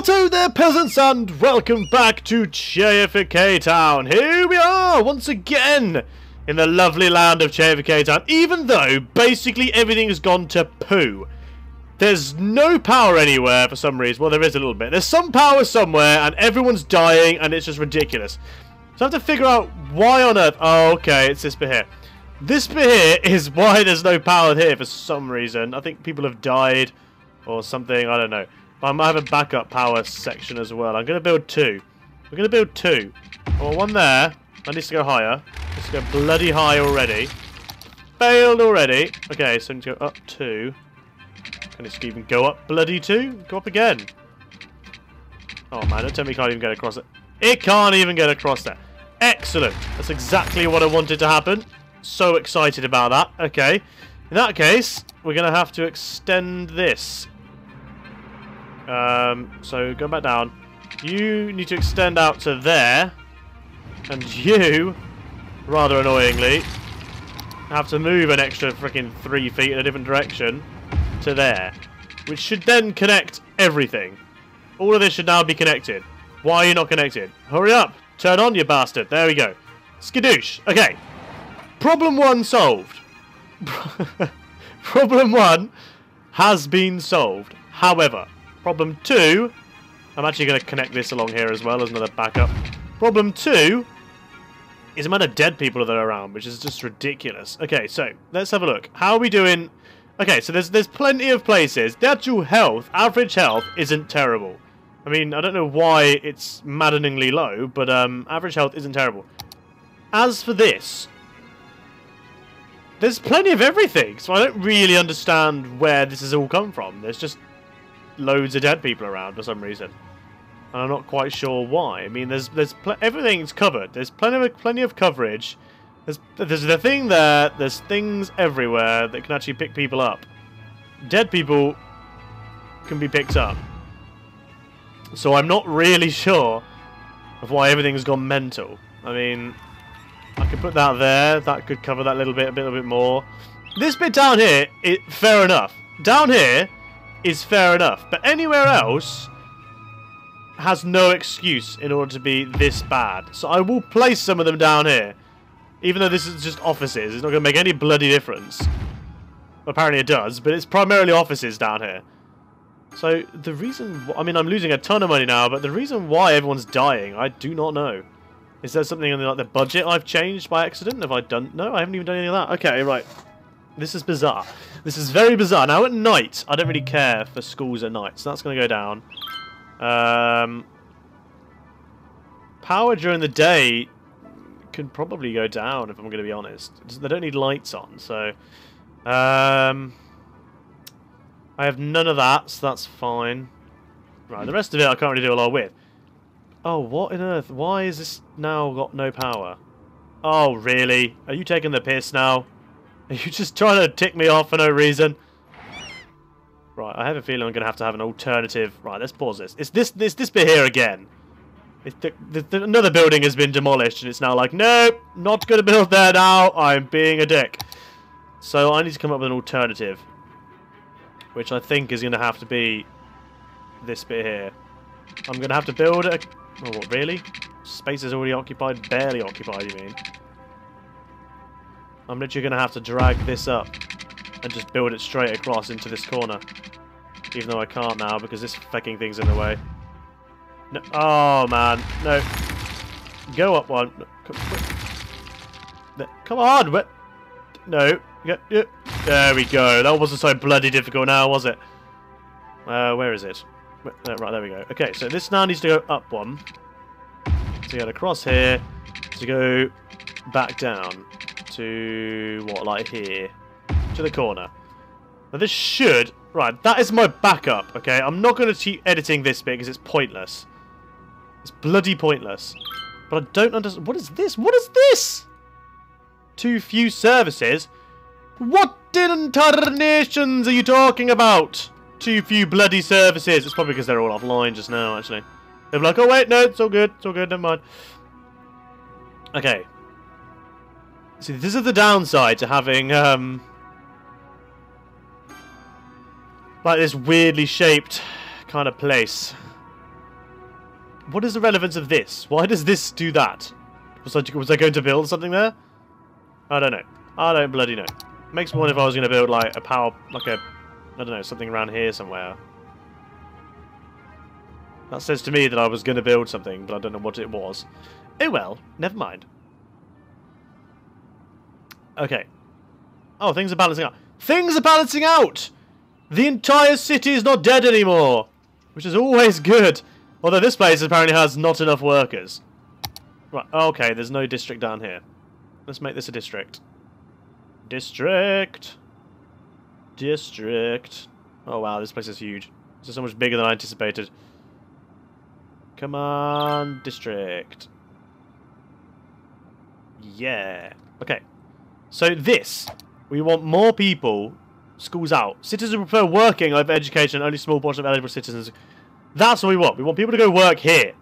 What there, peasants, and welcome back to Chayification. Here we are, once again, in the lovely land of Chayification, even though basically everything has gone to poo. There's no power anywhere for some reason. Well, there is a little bit. There's some power somewhere, and everyone's dying, and it's just ridiculous. So I have to figure out why on earth... Oh, okay, it's this bit here. This bit here is why there's no power here for some reason. I think people have died or something, I don't know. I might have a backup power section as well. I'm going to build two. We're going to build two. I want one there. That needs to go higher. Let's go bloody high already. Failed already. Okay, so I need to go up two. Can it even go up bloody two? Go up again. Oh man, don't tell me it can't even get across it. It can't even get across there. Excellent. That's exactly what I wanted to happen. So excited about that. Okay. In that case, we're going to have to extend this. So go back down. You need to extend out to there. And you, rather annoyingly, have to move an extra freaking 3 feet in a different direction to there. Which should then connect everything. All of this should now be connected. Why are you not connected? Hurry up! Turn on, you bastard. There we go. Skadoosh. Okay. Problem 1 solved. Problem 1 has been solved. However, problem 2... I'm actually going to connect this along here as well as another backup. Problem 2 is the amount of dead people that are around, which is just ridiculous. Okay, so let's have a look. How are we doing? Okay, so there's plenty of places. The actual health, average health, isn't terrible. I mean, I don't know why it's maddeningly low, but average health isn't terrible. As for this, there's plenty of everything, so I don't really understand where this has all come from. There's just loads of dead people around for some reason, and I'm not quite sure why. I mean, everything's covered. There's plenty of coverage. There's the thing there. There's things everywhere that can actually pick people up. Dead people can be picked up. So I'm not really sure of why everything's gone mental. I mean, I could put that there. That could cover that a little bit more. This bit down here, fair enough. Down here is fair enough. But anywhere else has no excuse in order to be this bad. So I will place some of them down here. Even though this is just offices. It's not going to make any bloody difference. Apparently it does. But it's primarily offices down here. So, the reason... I mean, I'm losing a ton of money now, but the reason why everyone's dying, I do not know. Is there something in the budget I've changed by accident? Have I done... No, I haven't even done any of that. Okay, right. This is bizarre. This is very bizarre. Now, at night, I don't really care for schools at night, so that's going to go down. Power during the day can probably go down, if I'm going to be honest. They don't need lights on, so... I have none of that, so that's fine. Right, the rest of it I can't really do a lot with. Oh, what on earth? Why is this now got no power? Oh, really? Are you taking the piss now? Are you just trying to tick me off for no reason? Right, I have a feeling I'm going to have an alternative... Right, let's pause this. It's this bit here again. Another building has been demolished, and it's now like, nope, not going to build there now. I'm being a dick. So I need to come up with an alternative. Which I think is going to have to be this bit here. I'm going to have to build a... Oh, what, really? Space is already occupied? Barely occupied, you mean? I'm literally going to have to drag this up and just build it straight across into this corner. Even though I can't now because this fucking thing's in the way. No. Oh, man. No. Go up one. Come on! No. There we go. That wasn't so bloody difficult now, was it? Where is it? Right, there we go. Okay, so this now needs to go up one. To get across here. To go back down. To, what, like here? To the corner. Now this should... Right, that is my backup, okay? I'm not going to keep editing this bit because it's pointless. It's bloody pointless. But I don't understand... What is this? What is this? Too few services? What in tarnations are you talking about? Too few bloody services. It's probably because they're all offline just now, actually. They're like, oh wait, no, it's all good. It's all good, never mind. Okay. See, this is the downside to having, like this weirdly shaped kind of place. What is the relevance of this? Why does this do that? Was I going to build something there? I don't know. I don't bloody know. Makes me wonder if I was going to build like a power, like a, I don't know, something around here somewhere. That says to me that I was going to build something, but I don't know what it was. Oh well, never mind. Okay. Oh, things are balancing out. Things are balancing out! The entire city is not dead anymore! Which is always good. Although this place apparently has not enough workers. Right, okay, there's no district down here. Let's make this a district. District. District. Oh wow, this place is huge. This is so much bigger than I anticipated. Come on, district. Yeah. Okay. So this, we want more people. Schools out. Citizens prefer working over education. Only a small portion of eligible citizens. That's what we want. We want people to go work here.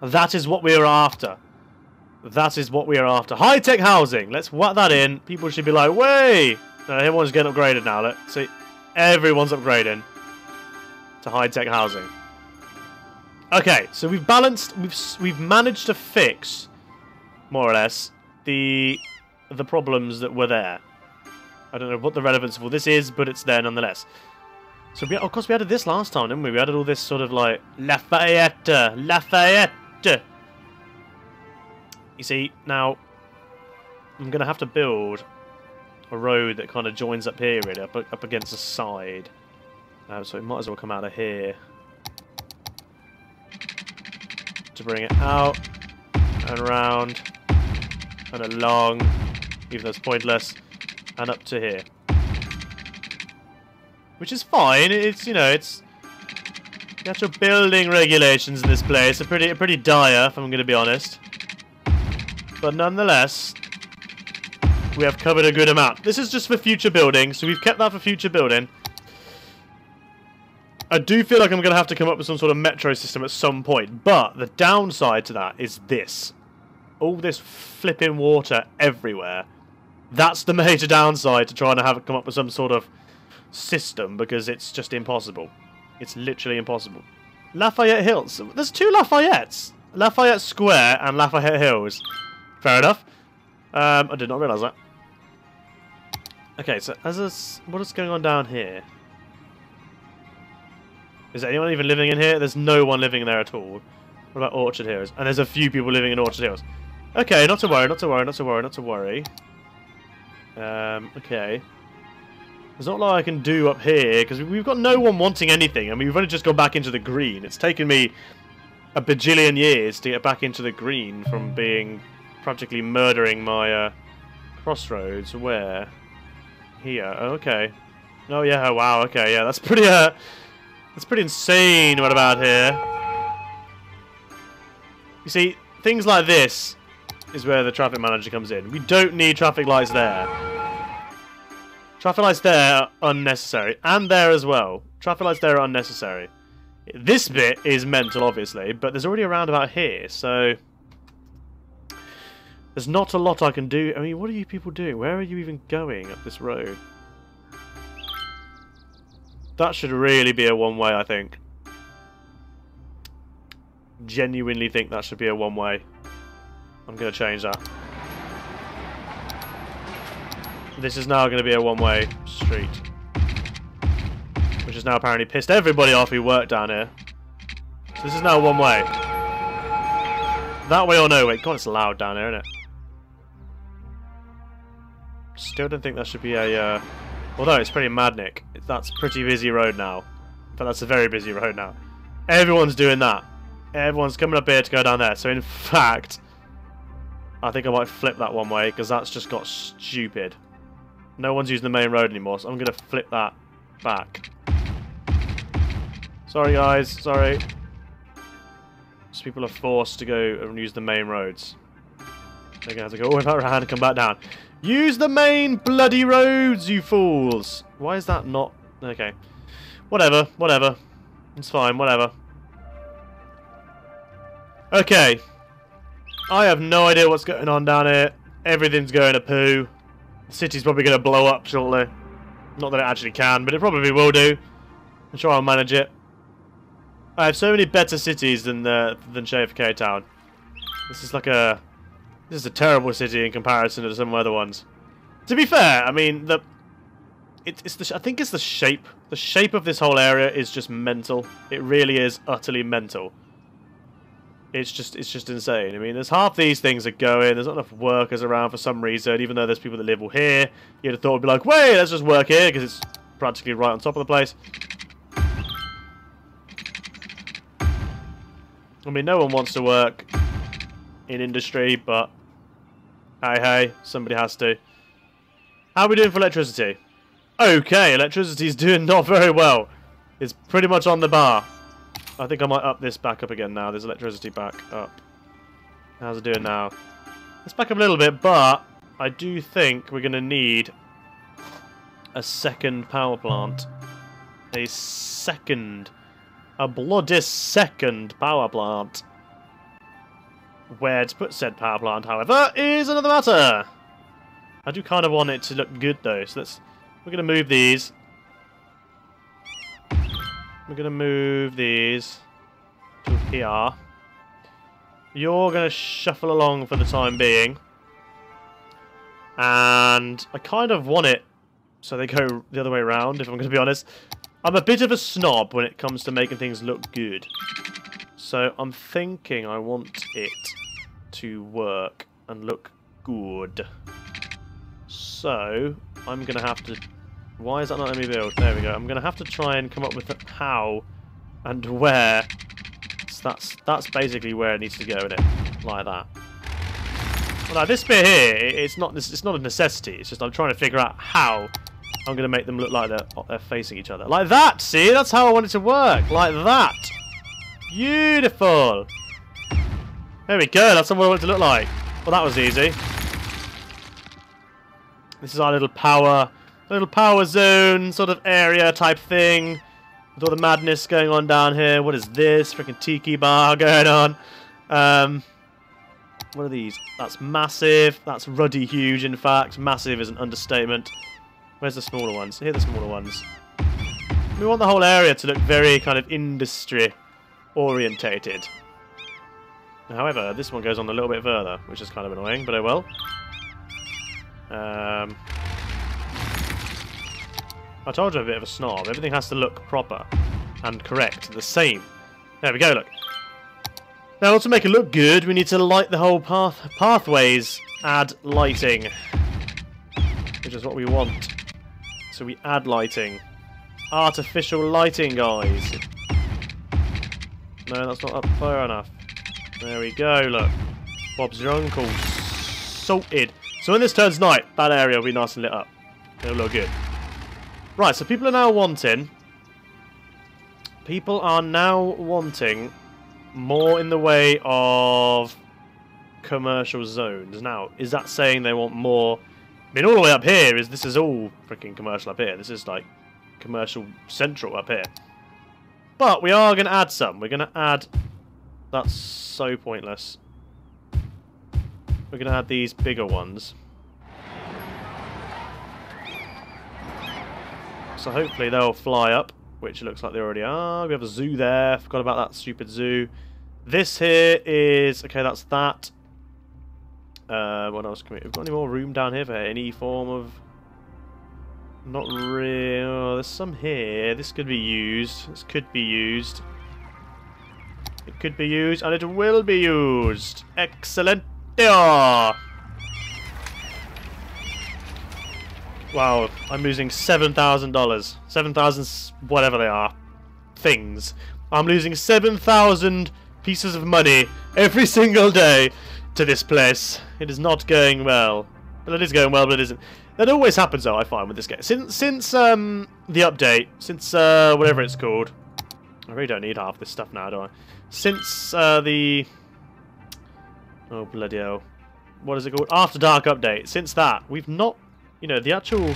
That is what we are after. That is what we are after. High-tech housing. Let's whack that in. People should be like, "Way!" No, everyone's getting upgraded now. Let's see. Everyone's upgrading to high-tech housing. Okay, so we've balanced. We've managed to fix, more or less, the problems that were there. I don't know what the relevance of all this is, but it's there nonetheless. So, of course, we added this last time, didn't we? We added all this sort of like Lafayette. You see, now I'm going to have to build a road that kind of joins up here, really, up against the side. So it might as well come out of here to bring it out and around and along, even though it's pointless, and up to here. Which is fine. It's, you know, it's the actual building regulations in this place are pretty dire, if I'm going to be honest. But nonetheless, we have covered a good amount. This is just for future building, so we've kept that for future building. I do feel like I'm going to have to come up with some sort of metro system at some point, but the downside to that is this. All this flipping water everywhere. That's the major downside to trying to come up with some sort of system, because it's just impossible. It's literally impossible. Lafayette Hills. There's two Lafayettes. Lafayette Square and Lafayette Hills. Fair enough. I did not realise that. Okay, so what is going on down here? Is there anyone even living in here? There's no one living there at all. What about Orchard Hills? And there's a few people living in Orchard Hills. Okay, not to worry, not to worry, not to worry, not to worry. Okay. There's not a lot I can do up here, because we've got no one wanting anything. I mean, we've only just gone back into the green. It's taken me a bajillion years to get back into the green from being practically murdering my crossroads. Where? Here. Oh, okay. Oh, yeah. Oh, wow. Okay, yeah. That's pretty insane what about here. You see, things like this is where the traffic manager comes in. We don't need traffic lights there. Traffic lights there are unnecessary. And there as well. Traffic lights there are unnecessary. This bit is mental, obviously, but there's already a roundabout here, so there's not a lot I can do. I mean, what are you people doing? Where are you even going up this road? That should really be a one-way, I think. Genuinely think that should be a one-way. I'm going to change that. This is now going to be a one-way street. Which has now apparently pissed everybody off who worked down here. So this is now one-way. That way or no way. God, it's loud down here, isn't it? Still don't think that should be a... Although it's pretty madnik. That's a pretty busy road now. But that's a very busy road now. Everyone's doing that. Everyone's coming up here to go down there. So in fact, I think I might flip that one way, because that's just got stupid. No one's using the main road anymore, so I'm going to flip that back. Sorry guys, sorry. Just people are forced to go and use the main roads. They're going to have to go all the way around and come back down. Use the main bloody roads, you fools! Why is that not... Okay. Whatever, whatever. It's fine, whatever. Okay. I have no idea what's going on down here. Everything's going to poo. The city's probably going to blow up shortly. Not that it actually can, but it probably will do. I'm sure I'll manage it. I have so many better cities than Chayification Town. This is a terrible city in comparison to some other ones. To be fair, I mean I think it's the shape. The shape of this whole area is just mental. It really is utterly mental. It's just insane. I mean, there's half these things are going. There's not enough workers around for some reason, even though there's people that live all here. You'd have thought it'd be like, wait, let's just work here because it's practically right on top of the place. I mean, no one wants to work in industry, but hey, somebody has to. How are we doing for electricity? Okay, electricity's doing not very well. It's pretty much on the bar. I think I might up this back up again now. There's electricity back up. How's it doing now? Let's back up a little bit, but I do think we're going to need a second power plant. A bloody second power plant. Where to put said power plant, however, is another matter. I do kind of want it to look good, though, so we're going to move these. We're going to move these to here. You're going to shuffle along for the time being. And I kind of want it so they go the other way around, if I'm going to be honest. I'm a bit of a snob when it comes to making things look good. So I'm thinking I want it to work and look good. So I'm going to have to... Why is that not letting me build? There we go. I'm going to have to try and come up with how and where. So that's basically where it needs to go, isn't it? Like that. Well, now this bit here, it's not a necessity. It's just I'm trying to figure out how I'm going to make them look like they're facing each other. Like that! See? That's how I want it to work. Like that. Beautiful. There we go. That's what I want it to look like. Well, that was easy. This is our little power zone sort of area type thing. With all the madness going on down here. What is this? Freaking tiki bar going on. What are these? That's massive. That's ruddy huge, in fact. Massive is an understatement. Where's the smaller ones? Here are the smaller ones. We want the whole area to look very kind of industry orientated. However, this one goes on a little bit further, which is kind of annoying, but oh well. I told you I'm a bit of a snob. Everything has to look proper and correct, the same. There we go, look. Now, to make it look good, we need to light the whole pathways. Add lighting. Which is what we want. So we add lighting. Artificial lighting, guys. No, that's not up far enough. There we go, look. Bob's your uncle. Salted. So when this turns night, that area will be nice and lit up. It'll look good. Right, so people are now wanting... more in the way of commercial zones. Now, is that saying they want more... I mean, all the way up here, this is all freaking commercial up here. This is, like, commercial central up here. But we are going to add some. We're going to add... That's so pointless. We're going to add these bigger ones. So hopefully they'll fly up, which looks like they already are. We have a zoo there. Forgot about that stupid zoo. This here is... Okay, that's that. What else can we... We've got any more room down here for any form of... Not really... Oh, there's some here. This could be used. This could be used. It could be used, and it will be used. Excellent. Wow, I'm losing $7,000. 7,000 whatever they are. Things. I'm losing 7,000 pieces of money every single day to this place. It is not going well. Well, it is going well, but it isn't. That always happens, though, I find, with this game. Since the update, since whatever it's called. I really don't need half this stuff now, do I? Since the... Oh, bloody hell. What is it called? After Dark update. Since that, we've not... You know, the actual...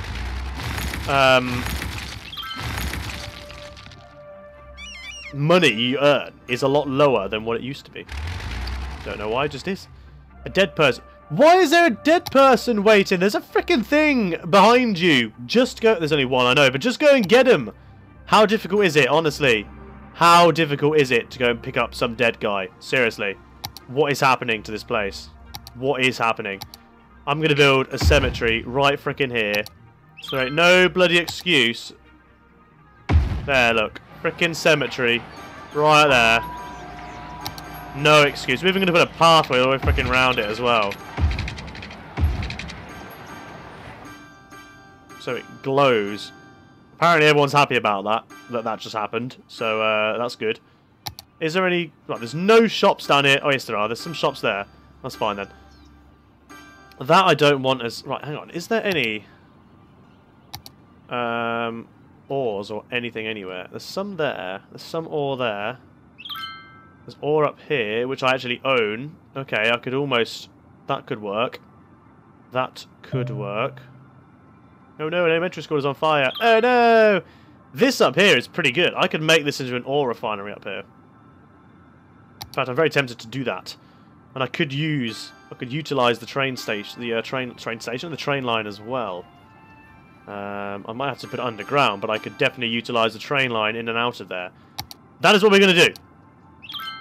money you earn is a lot lower than what it used to be. Don't know why, it just is. A dead person. Why is there a dead person waiting? There's a freaking thing behind you. Just go... There's only one, I know, but just go and get him. How difficult is it, honestly? How difficult is it to go and pick up some dead guy? Seriously. What is happening to this place? What is happening? I'm going to build a cemetery right frickin' here. So ain't no bloody excuse. There, look. Frickin' cemetery. Right there. No excuse. We're even going to put a pathway all the way frickin' round it as well. So it glows. Apparently everyone's happy about that just happened. So that's good. Is there any... Right, there's no shops down here. Oh, yes, there are. There's some shops there. That's fine, then. That I don't want as... Right, hang on. Is there any... ores or anything anywhere? There's some there. There's some ore there. There's ore up here, which I actually own. Okay, I could almost... That could work. That could work. Oh no, an elementary school is on fire. Oh no! This up here is pretty good. I could make this into an ore refinery up here. In fact, I'm very tempted to do that. And I could utilise the train station, the train line as well. I might have to put it underground, but I could definitely utilise the train line in and out of there. That is what we're going to do.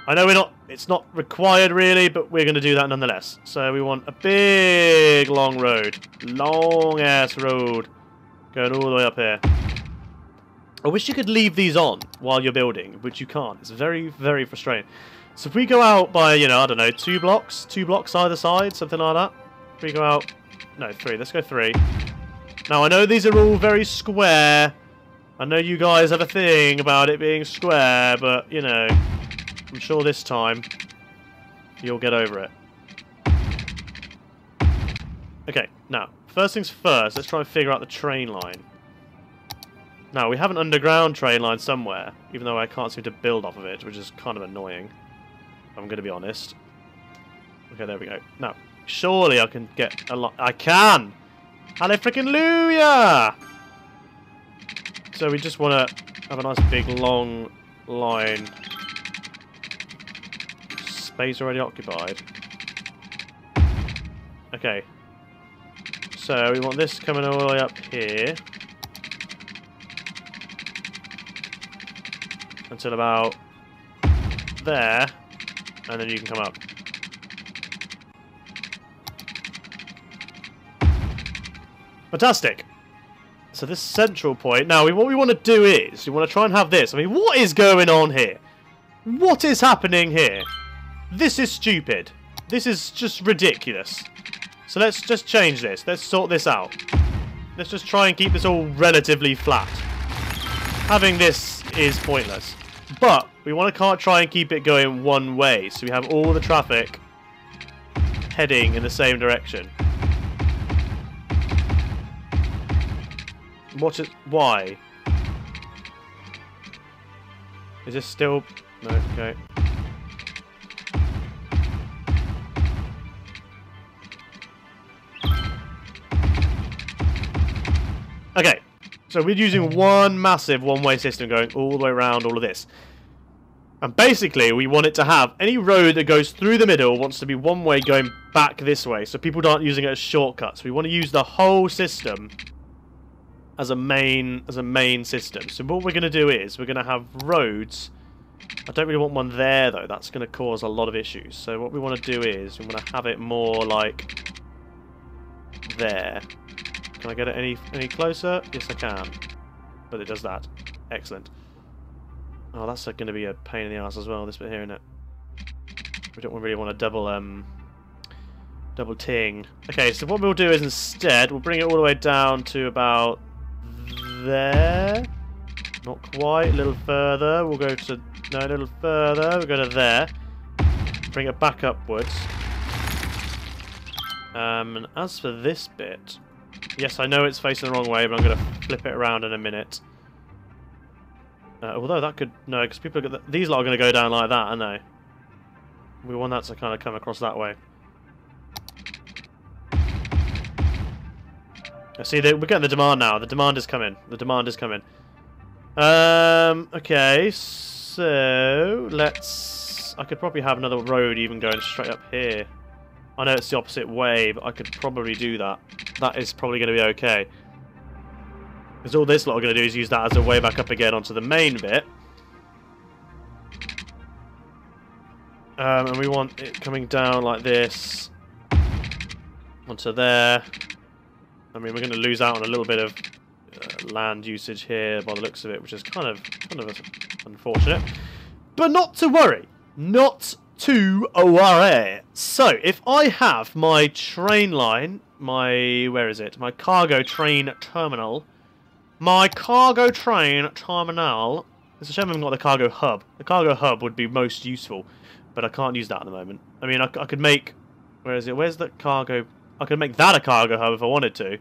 I know it's not required really, but we're going to do that nonetheless. So we want a big long road. Long ass road. Going all the way up here. I wish you could leave these on while you're building, which you can't. It's very, very frustrating. So if we go out by, you know, I don't know, 2 blocks either side, something like that. If we go out, no, 3, let's go 3. Now I know these are all very square. I know you guys have a thing about it being square, but, you know, I'm sure this time you'll get over it. Okay, now, first things first, let's try and figure out the train line. Now, we have an underground train line somewhere, even though I can't seem to build off of it, which is kind of annoying. I'm going to be honest. Okay, there we go. Now, surely I can get a lot. I can! Hallelujah! So we just want to have a nice big long line. Space already occupied. Okay. So we want this coming all the way up here. Until about there. And then you can come up. Fantastic. So this central point. Now, what we want to do is, we want to try and have this. I mean, what is going on here? What is happening here? This is stupid. This is just ridiculous. So let's just change this. Let's sort this out. Let's just try and keep this all relatively flat. Having this is pointless. But we want to try and keep it going one way. So we have all the traffic heading in the same direction. Why? Is this still... No, okay. Okay, so we're using one massive one-way system going all the way around all of this. And basically, we want it to have any road that goes through the middle wants to be one way going back this way, so people aren't using it as shortcuts. We want to use the whole system as a main system. So what we're going to do is we're going to have roads. I don't really want one there though. That's going to cause a lot of issues. So what we want to do is we want to have it more like there. Can I get it any closer? Yes, I can. But it does that. Excellent. Oh, that's going to be a pain in the ass as well, this bit here, isn't it? We don't really want a double ting. Okay, so what we'll do is instead, we'll bring it all the way down to about there. Not quite. A little further. We'll go to... No, a little further. We'll go to there. Bring it back upwards. And as for this bit... Yes, I know it's facing the wrong way, but I'm going to flip it around in a minute. Although that could... No, because people... These lot are going to go down like that, aren't they? We want that to kind of come across that way. See, we're getting the demand now. The demand is coming. The demand is coming. Okay, so... Let's... I could probably have another road even going straight up here. I know it's the opposite way, but I could probably do that. That is probably going to be okay. Because all this lot are going to do is use that as a way back up again onto the main bit. And we want it coming down like this onto there. I mean, we're going to lose out on a little bit of land usage here by the looks of it, which is kind of unfortunate. But not to worry. Not to worry. So, if I have my train line, where is it? My cargo train terminal. My cargo train terminal. It's a shame I haven't got the cargo hub. The cargo hub would be most useful, but I can't use that at the moment. I mean, I could make... Where is it? Where's the cargo... I could make that a cargo hub if I wanted to.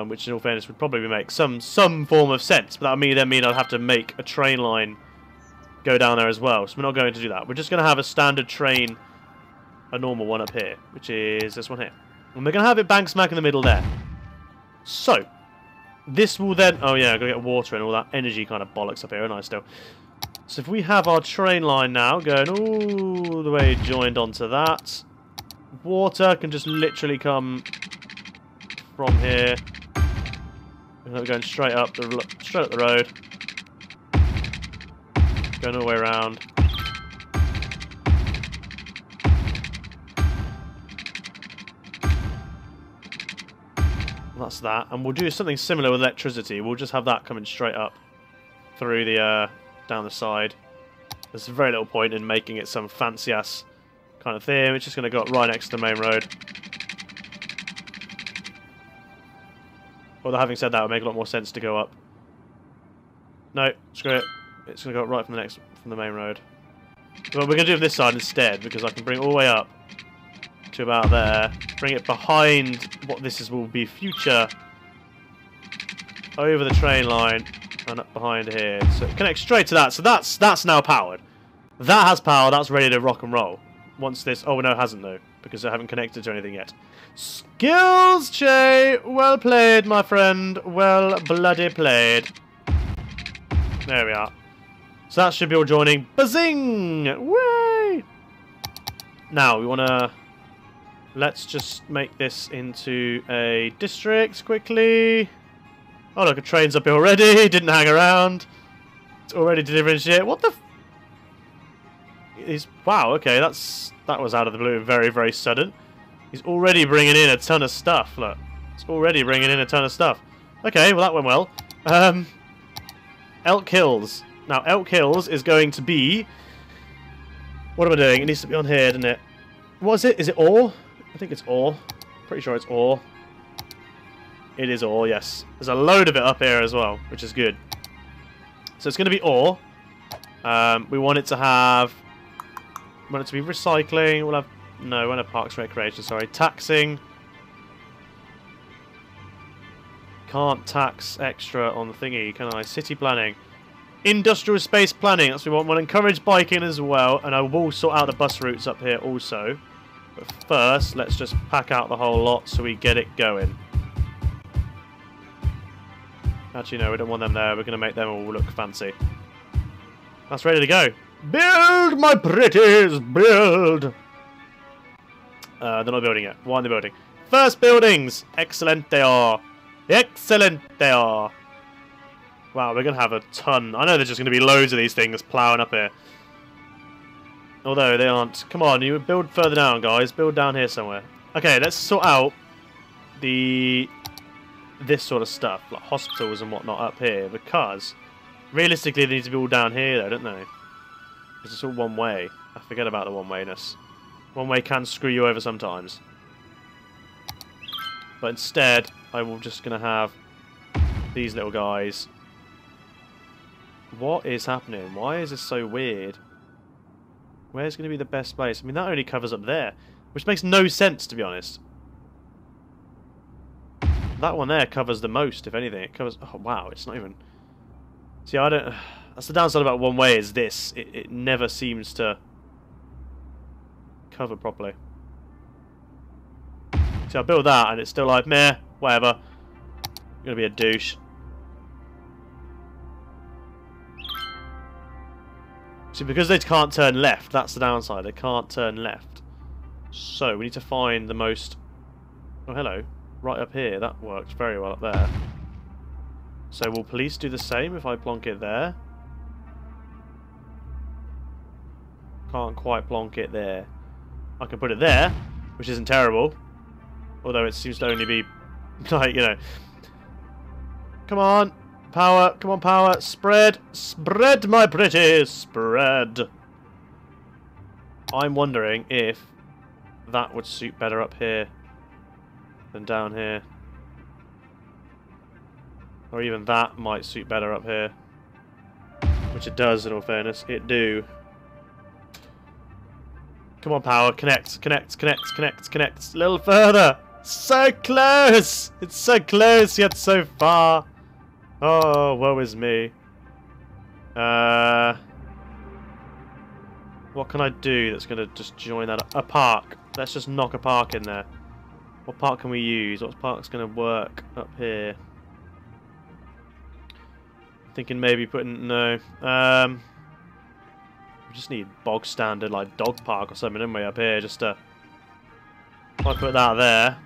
Which, in all fairness, would probably make some form of sense. But that would then mean I'd have to make a train line go down there as well. So we're not going to do that. We're just going to have a standard train, a normal one up here, which is this one here. And we're going to have it bang smack in the middle there. So, this will then... Oh yeah, I've got to get water and all that energy kind of bollocks up here, aren't I, still? So if we have our train line now going all the way joined onto that, water can just literally come from here. We're going straight up the road, going all the way around. That's that, and we'll do something similar with electricity. We'll just have that coming straight up through the down the side. There's very little point in making it some fancy ass kind of thing. It's just going to go up right next to the main road. Although having said that, it would make a lot more sense to go up. No, screw it. It's going to go up right from the main road. Well, we're going to do it this side instead, because I can bring it all the way up to about there. Bring it behind what will be future. Over the train line and up behind here. So it connects straight to that. So that's now powered. That has power. That's ready to rock and roll. Once this... Oh, no, it hasn't, though, because I haven't connected to anything yet. Skills, Chay! Well played, my friend. Well bloody played. There we are. So that should be all joining. Bazing! Way! Now, we want to... Let's just make this into a district quickly. Oh, look, a train's up here already. Didn't hang around. It's already delivering shit. What the... Wow, okay, that was out of the blue. Very, very sudden. He's already bringing in a ton of stuff. Look, it's already bringing in a ton of stuff. Okay, well that went well. Elk Hills. Now, Elk Hills is going to be... What am I doing? It needs to be on here, doesn't it? What is it? Is it ore? I think it's ore. Pretty sure it's ore. It is ore, yes. There's a load of it up here as well, which is good. So it's going to be ore. We want it to have... We want it to be recycling. We'll have... No, we want a parks and recreation, sorry. Taxing. Can't tax extra on the thingy, can I? City planning. Industrial space planning. That's what we want. We'll encourage biking as well. And I will sort out the bus routes up here also. But first, let's just pack out the whole lot so we get it going. Actually, no, we don't want them there. We're going to make them all look fancy. That's ready to go. Build, my pretties, build! They're not building yet. Why aren't they building? First buildings! Excellent they are. Excellent they are. Wow, we're going to have a ton. I know there's just going to be loads of these things ploughing up here. Although they aren't. Come on, you build further down, guys. Build down here somewhere. Okay, let's sort out this sort of stuff, like hospitals and whatnot up here, because realistically they need to be all down here though, don't they? Because it's all one way. I forget about the one-wayness. One way can screw you over sometimes. But instead, I'm just going to have these little guys. What is happening? Why is this so weird? Where's going to be the best place? I mean, that only covers up there, which makes no sense, to be honest. That one there covers the most, if anything. It covers... Oh, wow, it's not even... See, I don't... That's the downside about one way, is this. It never seems to cover properly. See, I build that, and it's still like, meh, whatever. I'm going to be a douche. See, because they can't turn left, that's the downside. They can't turn left. So, we need to find the most... Oh, hello. Right up here. That works very well up there. So, will police do the same if I plonk it there? Can't quite plonk it there. I can put it there, which isn't terrible. Although it seems to only be, like, you know. Come on, power. Come on, power. Spread. Spread, my pretty. Spread. I'm wondering if that would suit better up here than down here. Or even that might suit better up here. Which it does, in all fairness. It do. Come on, power. Connect. Connect. Connect. Connect. Connect. A little further. So close! It's so close, yet so far. Oh, woe is me. What can I do that's going to just join that up? A park. Let's just knock a park in there. What park can we use? What park's going to work up here? Thinking maybe putting... No. We just need bog standard, like, dog park or something, don't we, up here? Just to... I put that there.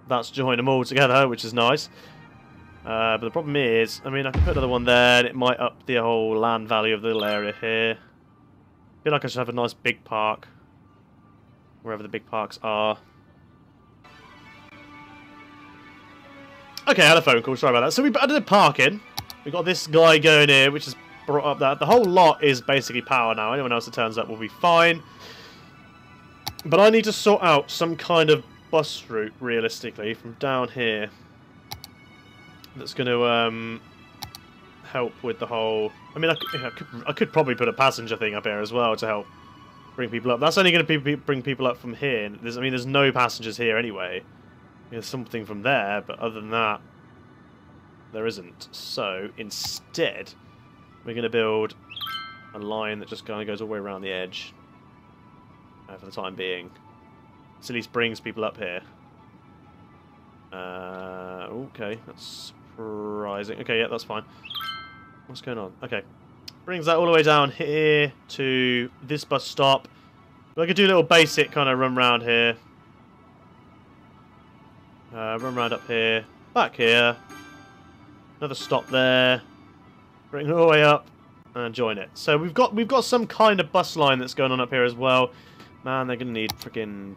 That's joined them all together, which is nice. But the problem is, I mean, I can put another one there, and it might up the whole land value of the little area here. I feel like I should have a nice big park. Wherever the big parks are. Okay, I had a phone call, sorry about that. So we added a park in. We've got this guy going here, which has brought up that. The whole lot is basically power now. Anyone else that turns up will be fine. But I need to sort out some kind of bus route, realistically, from down here. That's going to help with the whole... I mean, I could probably put a passenger thing up here as well to help bring people up. That's only going to bring people up from here. I mean, there's no passengers here anyway. There's something from there, but other than that, there isn't. So, instead, we're going to build a line that just kind of goes all the way around the edge. For the time being. This at least brings people up here. Okay, that's surprising. Okay, yeah, that's fine. What's going on? Okay. Brings that all the way down here to this bus stop. I could do a little basic kind of run round here. Run round up here. Back here. Another stop there. Bring it all the way up and join it. So we've got some kind of bus line that's going on up here as well. Man, they're going to need freaking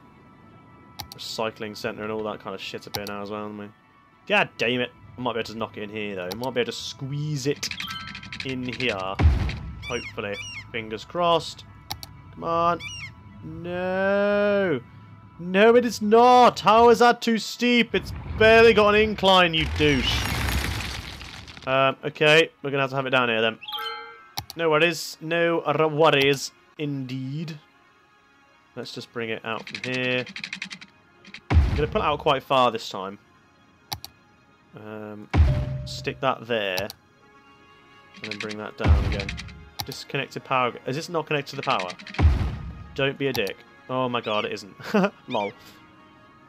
recycling centre and all that kind of shit up here now as well, aren't we? God damn it. I might be able to knock it in here, though. I might be able to squeeze it in here. Hopefully. Fingers crossed. Come on. No. No, it is not. How is that too steep? It's barely got an incline, you douche. Okay. We're going to have it down here, then. No worries. No worries, indeed. Let's just bring it out from here. I'm going to pull it out quite far this time. Stick that there. And then bring that down again. Disconnected power. Is this not connected to the power? Don't be a dick. Oh my god, it isn't. Lol.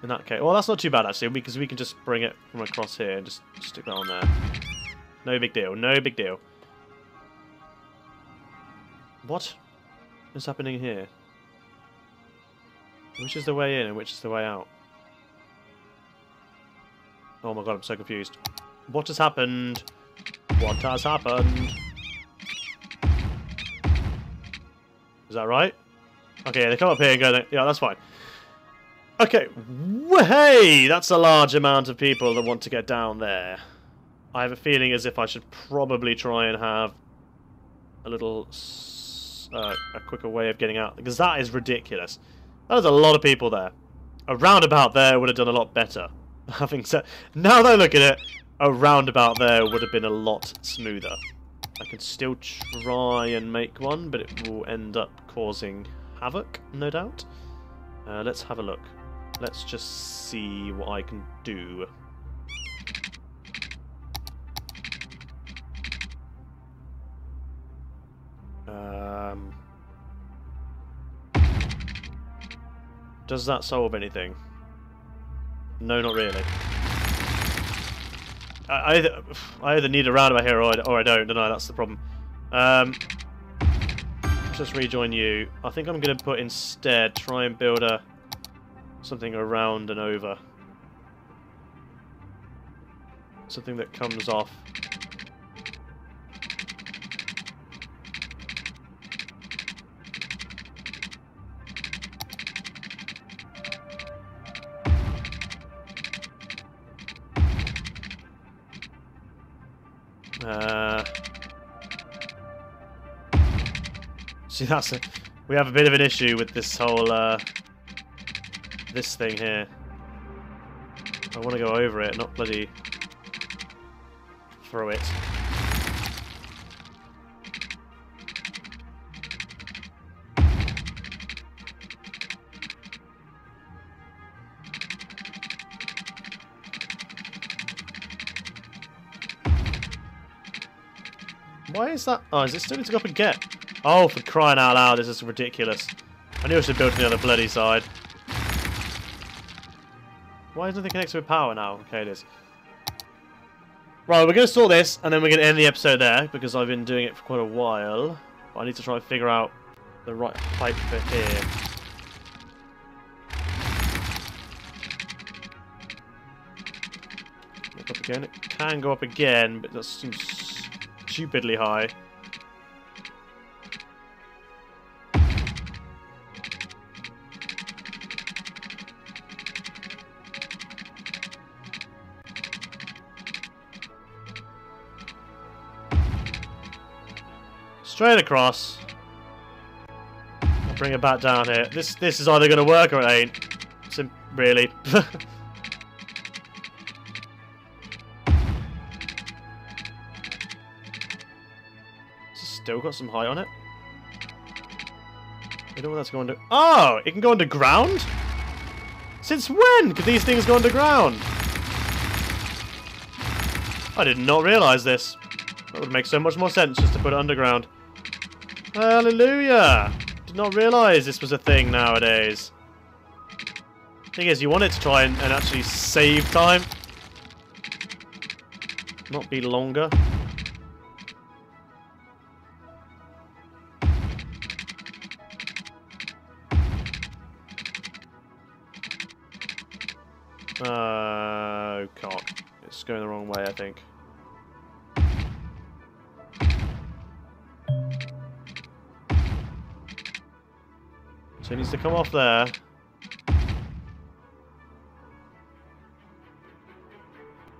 In that case. Well, that's not too bad, actually, because we can just bring it from across here and just stick that on there. No big deal. No big deal. What is happening here? Which is the way in and which is the way out? Oh my god, I'm so confused. What has happened? What has happened? Is that right? Okay, they come up here and go... Yeah, that's fine. Okay. Hey! That's a large amount of people that want to get down there. I have a feeling as if I should probably try and have a little... a quicker way of getting out. Because that is ridiculous. There's a lot of people there. A roundabout there would have done a lot better. Having said... Now that I look at it, a roundabout there would have been a lot smoother. I could still try and make one, but it will end up causing havoc, no doubt. Let's have a look. Let's just see what I can do. Does that solve anything? No, not really. I either need a roundabout here or I don't know, that's the problem. Just rejoin you. I think I'm going to put instead, try and build something around and over. Something that comes off. See, we have a bit of an issue with this whole this thing here. I want to go over it, not bloody throw it. Why is that? Oh, is it still need to go up and get? Oh, for crying out loud, this is ridiculous. I knew I should build on the other bloody side. Why isn't it connected with power now? Okay, it is. Right, we're going to sort this, and then we're going to end the episode there, because I've been doing it for quite a while. But I need to try and figure out the right height for here. Look up again. It can go up again, but that seems stupidly high. Straight across. I'll bring it back down here. This is either going to work or it ain't. Really. Still got some height on it. I don't know what that's going to. Oh, it can go underground? Since when could these things go underground? I did not realise this. That would make so much more sense just to put it underground. Hallelujah! Did not realise this was a thing nowadays. Thing is, you want it to try and actually save time. Not be longer. Cock. It's going the wrong way, I think. So it needs to come off there.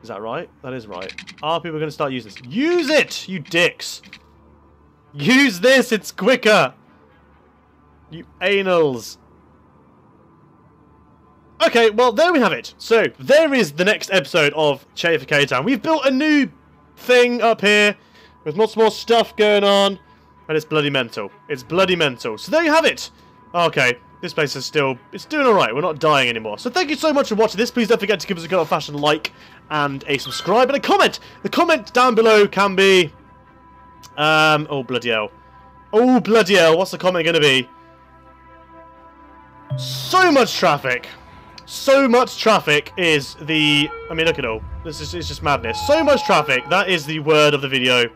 Is that right? That is right. Are people going to start using this? Use it, you dicks! Use this, it's quicker! You anals. Okay, well, there we have it. So, there is the next episode of Chayification. We've built a new thing up here with lots more stuff going on, and it's bloody mental. It's bloody mental. So there you have it. Okay, this place is still, it's doing alright. We're not dying anymore. So thank you so much for watching this. Please don't forget to give us a good old-fashioned like and a subscribe and a comment. The comment down below can be, oh bloody hell. Oh bloody hell, what's the comment going to be? So much traffic. So much traffic is the... I mean, look at all. This is it's just madness. So much traffic. That is the word of the video.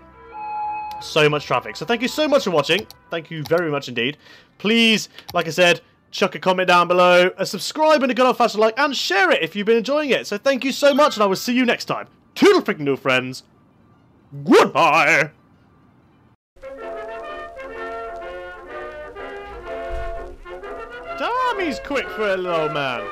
So much traffic. So thank you so much for watching. Thank you very much indeed. Please, like I said, chuck a comment down below, a subscribe and a good old-fashioned like, and share it if you've been enjoying it. So thank you so much, and I will see you next time. Toodle freaking do, friends. Goodbye. Damn, he's quick for a little man.